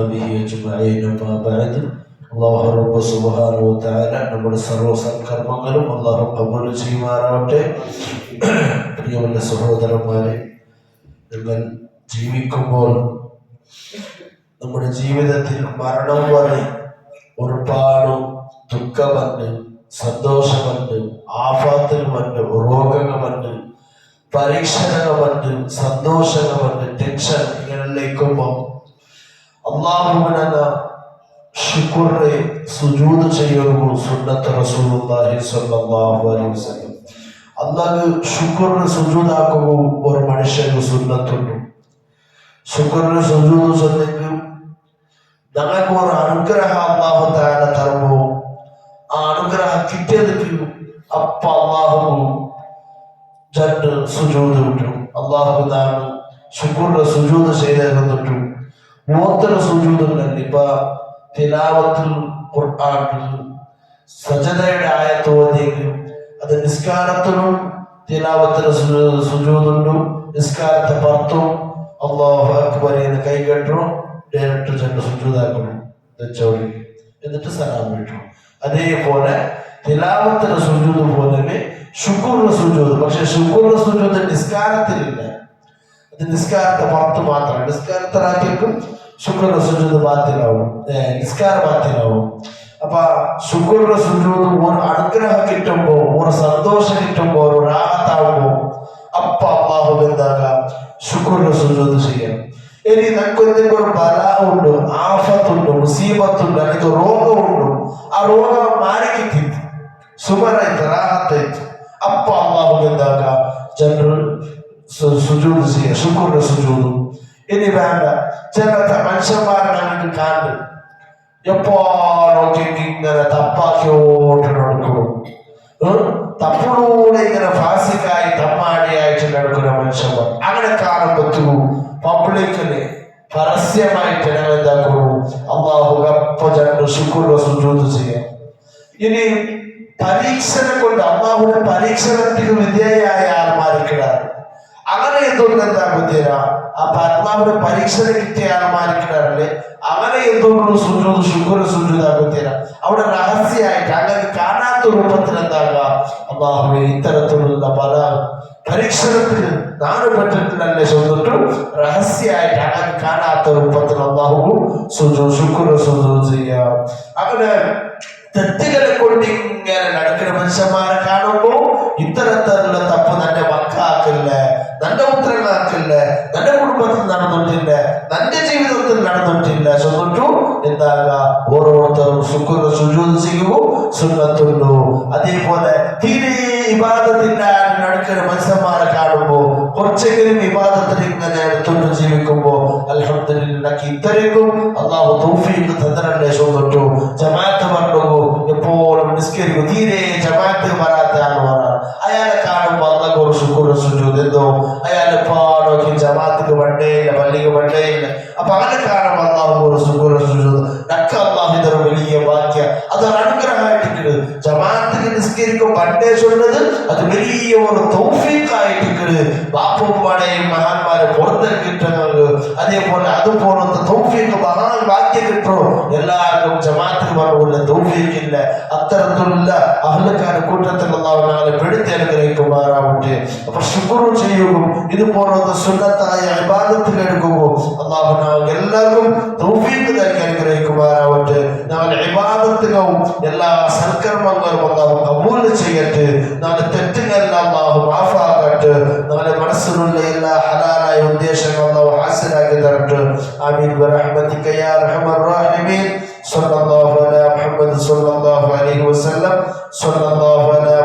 وأصحابه أجمعين أما بعد അള്ളാഹു റബ്ബ് സുബ്ഹാനഹു വ തആല നമ്മുടെ സർവ്വ സൽക്കർമ്മങ്ങളും അള്ളാഹു ഖബൂൽ ചെയ്യുമാറാവട്ടെ. പ്രിയമുള്ള സഹോദരന്മാരെ, നിങ്ങൾ ജീവിക്കുമ്പോൾ നമ്മുടെ ജീവിതത്തിൽ മരണം വരെ ഒരുപാട് ദുഃഖമുണ്ട്, സന്തോഷമുണ്ട്, ആഫാത്തുകളുണ്ട്, രോഗങ്ങളുണ്ട്, പരീക്ഷണങ്ങളുണ്ട്, സന്തോഷങ്ങളുണ്ട്, ടെൻഷൻ ഇങ്ങനെയുള്ളേക്കുമ്പോൾ അള്ളാഹുവിനെ ശുക്രിനെ സുജൂദ് ചെയ്യുന്നു സുന്നത്ത് റസൂലുള്ളാഹി സ്വല്ലല്ലാഹു അലൈഹി വസല്ലം. അല്ലാഹു ശുക്രിനെ സുജൂദാക്കുമ്പോൾ ഒരു മനുഷ്യന് സുന്നത്തുണ്ട്. ശുക്രിനെ സുജൂദ് ചെന്നെങ്കിൽ ഞങ്ങൾക്ക് ഒരു അനുഗ്രഹം അല്ലാഹു തആല തരുമ്പോൾ ആ അനുഗ്രഹം കിട്ടിയതിക്ക് അപ്പ അല്ലാഹു രണ്ട് സുജൂദ് കിട്ടും. അല്ലാഹു നാണ് ശുക്രിനെ സുജൂദ് ചെയ്തിരുന്നിട്ടും മൂത്ര സുജൂദുണ്ട്. ഇപ്പൊ തിലാവത്തുൽ ഖുർആനിൽ സജദയുടെ ആയത്ത് ഓതിയെങ്കിൽ അത് നിസ്കാരത്തിലും തിലാവത്തിന് സുജൂദുണ്ട്. നിസ്കാരത്തെ പുറത്തും അല്ലാഹു അക്ബർ എന്ന് കൈകെട്ടും ഡയറക്റ്റ് ചെന്ന് സുജൂദാക്കണം തെച്ചോടി, എന്നിട്ട് സലാം വിട്ടു. അതേപോലെ തിലാവത്തിന് സുജൂദ് പോലെ ശുക്രിന്റെ സുജൂദ്. പക്ഷെ ശുക്രിന്റെ സുജൂദ് നിസ്കാരത്തിലില്ല, അത് നിസ്കാരത്തെ പുറത്ത് മാത്രം. നിസ്കാരത്തിലാക്കിയേക്കും ശുക്രിന്റെ സുജൂദ് ബാത്തിലാവും, നിസ്കാരം ബാത്തിലാവും. അപ്പൊ ശുക്രിന്റെ സുജൂദ് ഒരു അനുഗ്രഹം കിട്ടുമ്പോ, ഒരു സന്തോഷം കിട്ടുമ്പോ, ഒരു റാഹത്താവുമ്പോ അപ്പൊ അല്ലാഹു എന്താകാം ശുക്രിന്റെ സുജൂദ് ചെയ്യാം. ഇനി നമുക്ക് എന്തെങ്കിലും ഒരു ബലാഉണ്ട്, ആഫത്തുണ്ട്, മുസീബത്തുണ്ട്, അല്ലെങ്കിൽ രോഗമുണ്ട്, ആ രോഗം മാറിക്കിട്ടി സുഖമായിട്ട് റാഹത്തായിട്ട് അപ്പൊ അല്ലാഹു എന്താകാം ജനറൽ സുജൂദ് ചെയ്യാം, ശുക്രിന്റെ സുജൂദ്. ഇനി വേണ്ട ചിലത്തെ മനുഷ്യന്മാരെ നമുക്ക് കാണും, എപ്പോഴും ഇങ്ങനെ തപ്പാക്കിയോട്ട് നടക്കണം, തപ്പിലൂടെ ഇങ്ങനെ ഫാസിക്കായി തമ്മാടിയായിട്ട് നടക്കുന്ന മനുഷ്യന്മാർ. അങ്ങനെ കാണുമ്പോ പബ്ലിക്കിന് പരസ്യമായിട്ട് ഞങ്ങൾ എന്താക്കണു അല്ലാഹു അപ്പൊ രണ്ട് ശുക്രിന്റെ സുജൂദ് ചെയ്യാം. ഇനി പരീക്ഷനെ കൊണ്ട് അല്ലാഹുവിന്റെ പരീക്ഷണത്തിന് വിധേയായ ആൾമാരിക്കിടാറ് അങ്ങനെ എന്തുകൊണ്ട് എന്താക്കും തീരാ ആ പരമാവധി പരീക്ഷ കിട്ടിയ ആൾമാരിക്കിടാറില്ലേ അങ്ങനെ എന്തുകൊണ്ടും സുജൂദ് ശുക്രിന്റെ സുജൂദാക്കും തീരാ. അവിടെ രഹസ്യമായിട്ട് അങ്ങനെ കാണാത്ത രൂപത്തിൽ എന്താകുക അല്ലാഹുവേ ഇത്തരത്തിലുള്ള പല പരീക്ഷണത്തിന് നാടുപെട്ടിട്ടുണ്ടല്ലേ ചൊന്നിട്ടും രഹസ്യമായിട്ട് അങ്ങനെ കാണാത്ത രൂപത്തിൽ അല്ലാഹു ശുക്രിന്റെ സുജൂദ് ചെയ്യാം. അങ്ങനെ തെറ്റുകളെ കൊണ്ട് ഇങ്ങനെ നടക്കുന്ന മനുഷ്യന്മാരെ കാണുമ്പോ ഇത്തരത്തിലുള്ള തപ്പ് തന്റെ മക്കളാക്കില്ല, തന്റെ പുത്രങ്ങളാക്കില്ല, തന്റെ കുടുംബത്തിൽ നടന്നിട്ടില്ല, തന്റെ ജീവിതത്തിൽ നടന്നിട്ടില്ല ചൊന്നിട്ടു എന്താകുക ഓരോരുത്തരും ശുക്രിന്റെ സുജൂദ് ചെയ്യുമോ സുന്നത്തുള്ളൂ. അതേപോലെ തീരെ ഇബാദത്തില്ലാതെ നടക്കുന്ന മനുഷ്യന്മാരെ കാണുമ്പോ കുറച്ചെങ്കിലും വിവാദത്തിൽ ഇങ്ങനെ എടുത്തുകൊണ്ട് ജീവിക്കുമ്പോ അൽഹംദുലില്ലാഹ് ഇത്രയ്ക്കും അല്ലാഹു തൗഫീഖ് തന്നല്ലേ ചൊന്നിട്ടു. ജമാഅത്ത് പറഞ്ഞു എപ്പോഴും നിസ്കരിക്കും, തീരെ ജമാഅത്ത് വരാത്ത ആൾമാരാണ്. അയാളെ കാണുമ്പോ അല്ലാഹു ഒരു ശുക്രിന്റെ സുജൂദ് എന്തോ അയാളെ പാടൊക്കെ ജമാഅത്തിക്ക് വണ്ടേയില്ല, പള്ളിക്ക് വണ്ടേയില്ല. അപ്പൊ അങ്ങനെ കാണുമ്പോ അല്ലാഹു ഒരു ശുക്രിന്റെ സുജൂദ് നക്ക അല്ലാഹു ഇതൊരു വലിയ വാക്യ, അതൊരു അനുഗ്രഹമായിട്ട് ജമാഅത്തിന് നിസ്കരിക്കും പണ്ടേ ചൊല്ലത് അത് വലിയ ഒരു തൗഫീഖായിട്ട് ബാപ്പുമാരെയും മഹാന്മാരെ പുറത്തേക്ക് കിട്ടുന്നത്. അതേപോലെ അതുപോലത്തെ തൗഫീഖ് മഹാൻ വാക്യം കിട്ടോ എല്ലാവർക്കും ജമാഅത്തിന് പറഞ്ഞ തൗഫീഖില്ല. അത്തരത്തിലുള്ള അഹ്ലക്കാരുടെ കൂട്ടത്തിൽ അല്ലാഹു ഞങ്ങളെ പെടുത്തി അനുഗ്രഹിക്കുമാറാവട്ടെ. അപ്പൊ ശുക്ർ ചെയ്യുമ്പോൾ ഇതുപോലത്തെ സുന്നത്തായ ഇബാദത്തിൽ എടുക്കുമ്പോൾ അല്ലാഹു ഞങ്ങൾക്ക് എല്ലാവർക്കും തൗഫീഖ് നൽകി അനുഗ്രഹിക്കുമാറാവട്ടെ. ഞങ്ങളുടെ ഇബാദത്തുകളും എല്ലാ സൽക്കർമ്മങ്ങളും അല്ലാഹു ഖബൂൽ ചെയ്യട്ടെ. ഞങ്ങളുടെ തെറ്റുകളെല്ലാം അല്ലാഹു മാഫാക്കട്ടെ. ഞങ്ങളുടെ മനസ്സിലുള്ള എല്ലാ ഹലാലായ ഉദ്ദേശങ്ങളും അല്ലാഹു ഹാസിലാക്കി തരട്ടെ. ആമീൻ ബിറഹ്മതിക യാ അർഹമർ റഹീമീൻ. സ്വല്ലല്ലാഹു അലാ മുഹമ്മദ് സ്വല്ലല്ലാഹു അലൈഹി വസല്ലം. സ്വല്ലല്ലാഹു അലാ